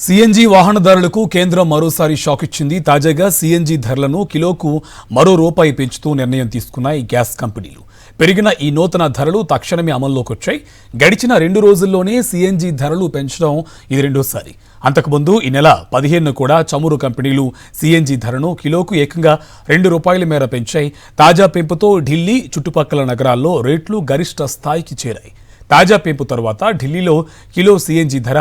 CNG వాహనదారులకు కేంద్రం మరోసారి షాక్ ఇచ్చింది. తాజాగా సీఎన్జీ ధరలను కిలోకు మరో రూపాయి పెంచుతూ నిర్ణయం తీసుకున్నాయి గ్యాస్ కంపెనీలు. పెరిగిన ఈ నూతన ధరలు తక్షణమే అమల్లోకి వచ్చాయి. గడిచిన 2 రోజుల్లోనే సీఎన్జీ ధరలు పెంచడం ఇది రెండోసారి. అంతకుముందు ఈ నెల 15న కూడా చమురు కంపెనీలు సీఎన్జీ ధరను కిలోకు ఏకంగా ₹2 మేర పెంచాయి. తాజా పెంపుతో ఢిల్లీ చుట్టుపక్కల నగరాల్లో రేట్లు గరిష్ట స్థాయికి చేరాయి. తాజా పెంపు తర్వాత ఢిల్లీలో కిలో సీఎన్జీ ధర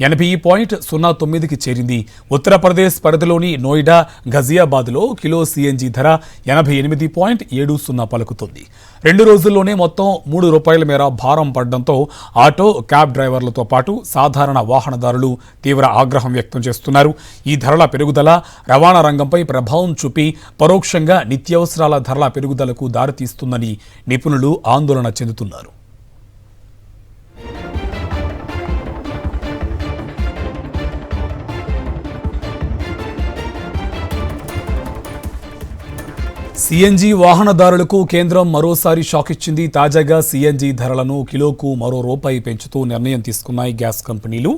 80.09కి చేరింది. ఉత్తరప్రదేశ్ పరిధిలోని నోయిడా, ఘజియాబాద్లో కిలో సీఎన్జీ ధర 88.70 పలుకుతుంది. 2 రోజుల్లోనే మొత్తం ₹3 మేర భారం పడడంతో ఆటో, క్యాబ్ డ్రైవర్లతో పాటు సాధారణ వాహనదారులు తీవ్ర ఆగ్రహం వ్యక్తం చేస్తున్నారు. ఈ ధరల పెరుగుదల రవాణా రంగంపై ప్రభావం చూపి పరోక్షంగా నిత్యావసరాల ధరల పెరుగుదలకు దారితీస్తుందని నిపుణులు ఆందోళన చెందుతున్నారు. సీఎన్జీ వాహనదారులకు కేంద్రం మరోసారి షాక్ ఇచ్చింది. తాజాగా సీఎన్జీ ధరలను కిలోకు మరో రూపాయి పెంచుతూ నిర్ణయం తీసుకున్నాయి గ్యాస్ కంపెనీలు.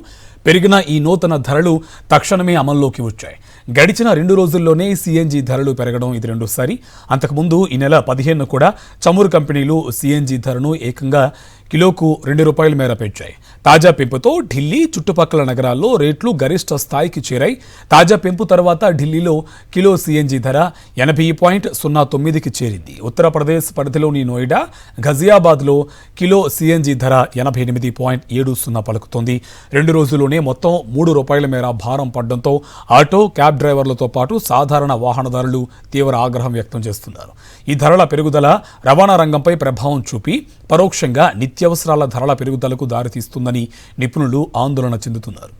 పెరిగిన ఈ నూతన ధరలు తక్షణమే అమల్లోకి వచ్చాయి. గడిచిన 2 రోజుల్లోనే సీఎన్జీ ధరలు పెరగడం ఇది రెండోసారి. అంతకుముందు ఈ నెల 15న కూడా చమురు కంపెనీలు సీఎన్జీ ధరను ఏకంగా కిలోకు ₹2 మేర పెంచాయి. తాజా పెంపుతో ఢిల్లీ చుట్టుపక్కల నగరాల్లో రేట్లు గరిష్ట స్థాయికి చేరాయి. తాజా పెంపు తర్వాత ఢిల్లీలో కిలో సీఎన్జీ ధర 80.09కి చేరింది. ఉత్తరప్రదేశ్ పరిధిలోని నోయిడా, ఘజియాబాద్లో కిలో సీఎన్జీ ధర 88.70 పలుకుతోంది. 2 రోజుల్లోనే మొత్తం ₹3 మేర భారం పడడంతో ఆటో, క్యాబ్ డ్రైవర్లతో పాటు సాధారణ వాహనదారులు తీవ్ర ఆగ్రహం వ్యక్తం చేస్తున్నారు. ఈ ధరల పెరుగుదల రవాణా రంగంపై ప్రభావం చూపి పరోక్షంగా నిత్యావసరాల ధరల పెరుగుదలకు దారితీస్తుందని నిపుణులు ఆందోళన చెందుతున్నారు.